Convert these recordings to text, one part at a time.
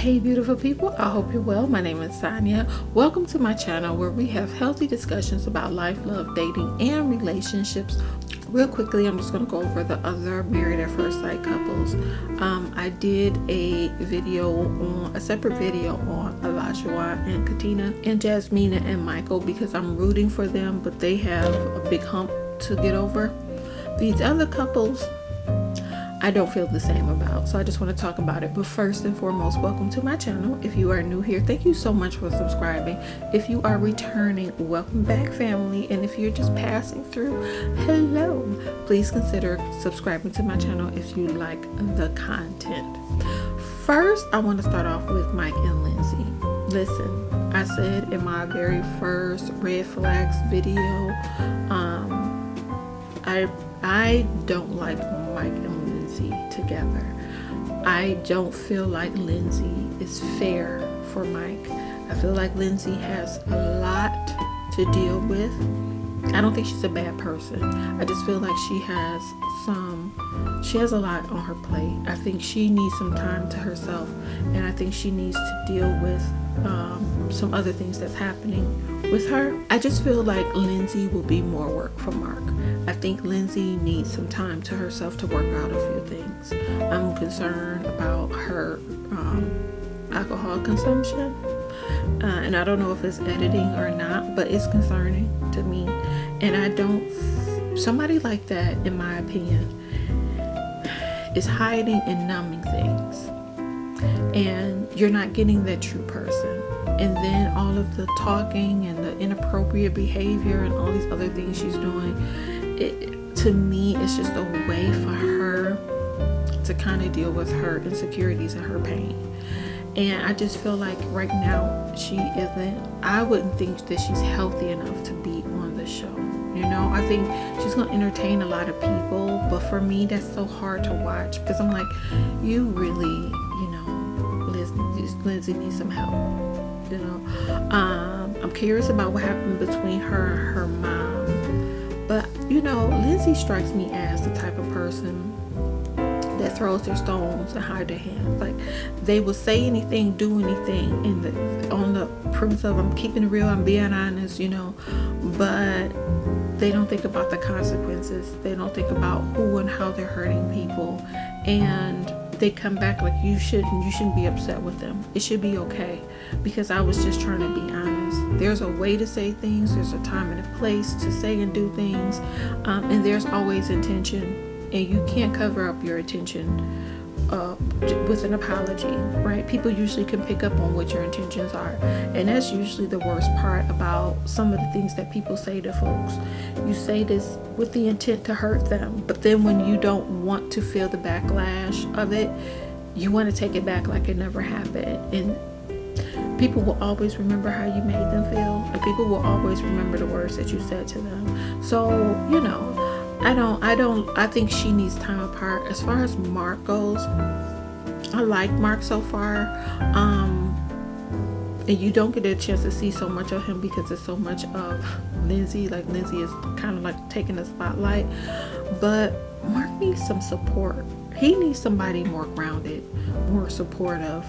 Hey beautiful people, I hope you're well. My name is Sonia. Welcome to my channel where we have healthy discussions about life, love, dating, and relationships. Real quickly, I'm just going to go over the other married at first sight couples. I did a separate video on Elijah and Katina and Jasmina and Michael because I'm rooting for them, but they have a big hump to get over. These other couples, I don't feel the same about, so I just want to talk about it. But first and foremost, welcome to my channel. If you are new here, thank you so much for subscribing. If you are returning, welcome back, family. And if you're just passing through, hello. Please consider subscribing to my channel if you like the content. First, I want to start off with Mike and Lindsey. Listen, I said in my very first red flags video, I don't like Mike and Lindsey together. I don't feel like Lindsey is fair for Mike. I feel like Lindsey has a lot to deal with. I don't think she's a bad person. I just feel like she has a lot on her plate. I think she needs some time to herself, and I think she needs to deal with some other things that's happening with her. I just feel like Lindsey will be more work for Mark. I think Lindsey needs some time to herself to work out a few things. I'm concerned about her alcohol consumption, and I don't know if it's editing or not, but it's concerning to me. And somebody like that, in my opinion, is hiding and numbing things, and you're not getting that true person. And then all of the talking and the inappropriate behavior and all these other things she's doing, to me, it's just a way for her to kind of deal with her insecurities and her pain. And I just feel like right now I wouldn't think that she's healthy enough to be on the show. You know, I think she's going to entertain a lot of people, but for me, that's so hard to watch because I'm like, you really, Lindsey needs some help. I'm curious about what happened between her and her mom. But, Lindsey strikes me as the type of person that throws their stones and hide their hands. Like, they will say anything, do anything on the premise of I'm keeping it real, I'm being honest, but they don't think about the consequences. They don't think about who and how they're hurting people. And they come back like you shouldn't be upset with them. It should be okay because I was just trying to be honest. There's a way to say things. There's a time and a place to say and do things, and there's always intention, and you can't cover up your intention with an apology, right? People usually can pick up on what your intentions are, and that's usually the worst part about some of the things that people say to folks. You say this with the intent to hurt them, but then when you don't want to feel the backlash of it, you want to take it back like it never happened. And people will always remember how you made them feel, and people will always remember the words that you said to them. So I think she needs time apart. As far as Mark goes, I like Mark so far. And you don't get a chance to see so much of him because it's so much of Lindsey. Like, Lindsey is kind of like taking the spotlight. But Mark needs some support. He needs somebody more grounded, more supportive,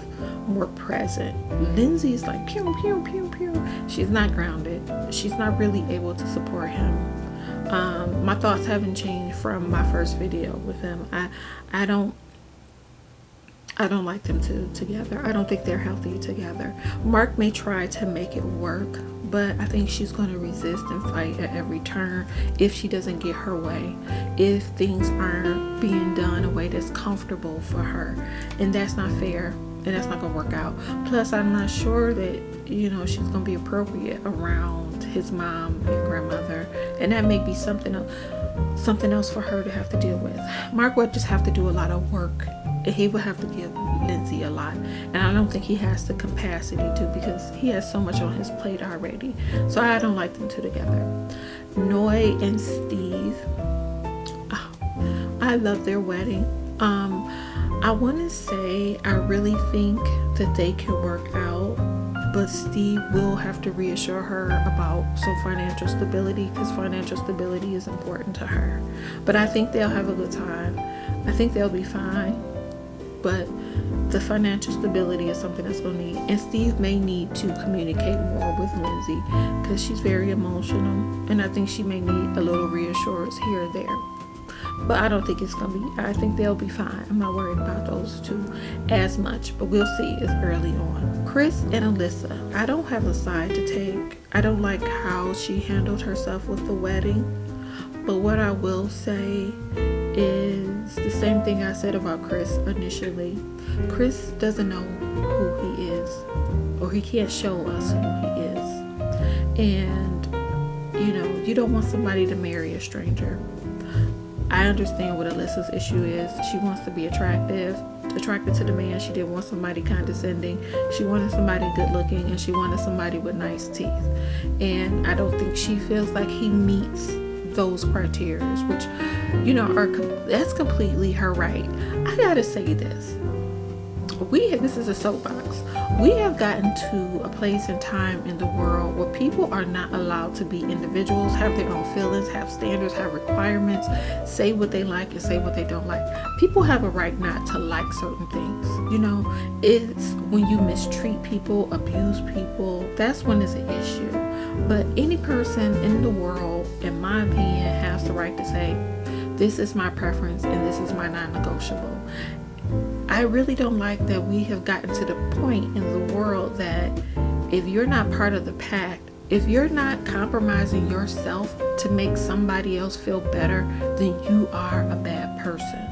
more present. Lindsey's like pew, pew, pew, pew. She's not grounded. She's not really able to support him. My thoughts haven't changed from my first video with him. I don't like them two together. I don't think they're healthy together. Mark may try to make it work, but I think she's going to resist and fight at every turn if she doesn't get her way, if things aren't being done a way that's comfortable for her. And that's not fair, and that's not going to work out. Plus, I'm not sure that, she's going to be appropriate around his mom and grandmother, and that may be something else for her to have to deal with. Mark would just have to do a lot of work, and he would have to give Lindsey a lot, and I don't think he has the capacity to because he has so much on his plate already. So I don't like them two together. Noi and Steve, I love their wedding. I want to say I really think that they can work out, but Steve will have to reassure her about some financial stability because financial stability is important to her. But I think they'll have a good time. I think they'll be fine. But the financial stability is something that's going to need. And Steve may need to communicate more with Lindsey because she's very emotional. And I think she may need a little reassurance here or there. But I don't think it's going to be, I think they'll be fine. I'm not worried about those two as much. But we'll see. It's early on. Chris and Alyssa, I don't have a side to take. I don't like how she handled herself with the wedding. But what I will say is the same thing I said about Chris initially. Chris doesn't know who he is, or he can't show us who he is. And, you know, you don't want somebody to marry a stranger. I understand what Alyssa's issue is. She wants to be attracted to the man. She didn't want somebody condescending. She wanted somebody good looking, and she wanted somebody with nice teeth. And I don't think she feels like he meets those criteria, which, you know, that's completely her right. I gotta say this. This is a soapbox. We have gotten to a place and time in the world where people are not allowed to be individuals, have their own feelings, have standards, have requirements, say what they like and say what they don't like. People have a right not to like certain things. You know, it's when you mistreat people, abuse people, that's when it's an issue. But any person in the world, in my opinion, has the right to say, this is my preference and this is my non-negotiable. I really don't like that we have gotten to the point in the world that if you're not part of the pack, if you're not compromising yourself to make somebody else feel better, then you are a bad person.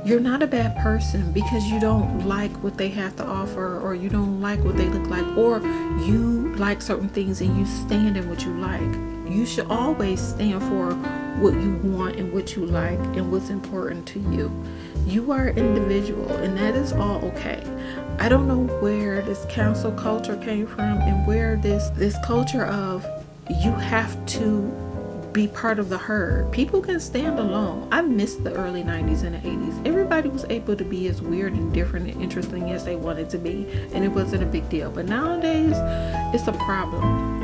You're not a bad person because you don't like what they have to offer, or you don't like what they look like, or you like certain things and you stand in what you like. You should always stand for what you want and what you like and what's important to you. You are an individual, and that is all okay. I don't know where this cancel culture came from, and where this culture of you have to be part of the herd. People can stand alone. I missed the early 90s and the 80s. Everybody was able to be as weird and different and interesting as they wanted to be, and it wasn't a big deal. But nowadays, it's a problem.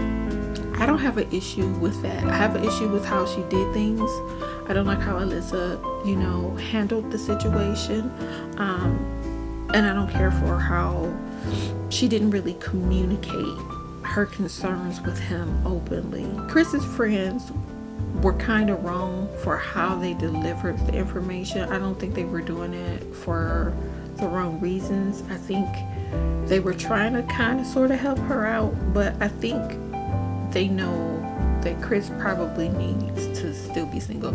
I don't have an issue with that. I have an issue with how she did things. I don't like how Alyssa, you know, handled the situation. And I don't care for how she didn't really communicate her concerns with him openly. Chris's friends were kind of wrong for how they delivered the information. I don't think they were doing it for the wrong reasons. I think they were trying to kind of sort of help her out, but I think they know that Chris probably needs to still be single.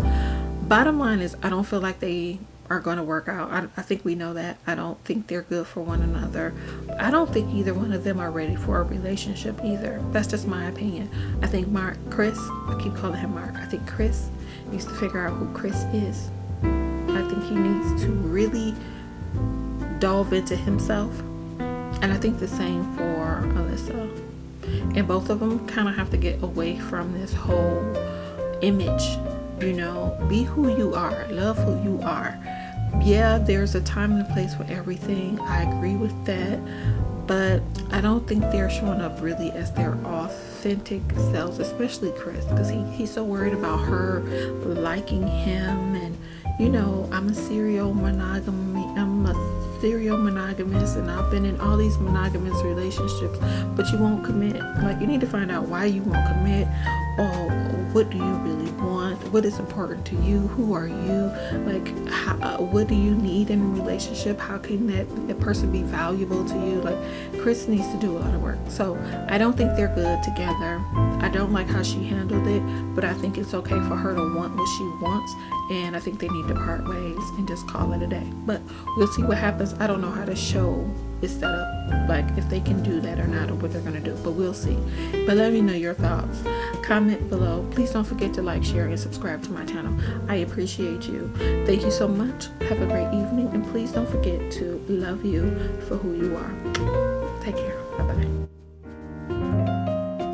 Bottom line is, I don't feel like they are going to work out. I think we know that. I don't think they're good for one another. I don't think either one of them are ready for a relationship either. That's just my opinion. I think Chris, I keep calling him Mark. I think Chris needs to figure out who Chris is. I think he needs to really delve into himself. And I think the same for Alyssa. And both of them kind of have to get away from this whole image, you know. Be who you are. Love who you are. Yeah, there's a time and a place for everything. I agree with that. But I don't think they're showing up really as their authentic selves, especially Chris, because he's so worried about her liking him. And, you know, I'm a serial monogamous, and I've been in all these monogamous relationships, but you won't commit. Like, you need to find out why you won't commit, or what do you really want, what is important to you, who are you, like, what do you need in a relationship, how can that person be valuable to you. Like, Chris needs to do a lot of work. So I don't think they're good together. I don't like how she handled it, but I think it's okay for her to want what she wants, and I think they need to part ways and just call it a day. But we'll see what happens. I don't know how the show is set up, like if they can do that or not, or what they're gonna do, but we'll see. But let me know your thoughts. Comment below. Please don't forget to like, share, and subscribe to my channel. I appreciate you. Thank you so much. Have a great evening, and please don't forget to love you for who you are. Take care. Bye bye.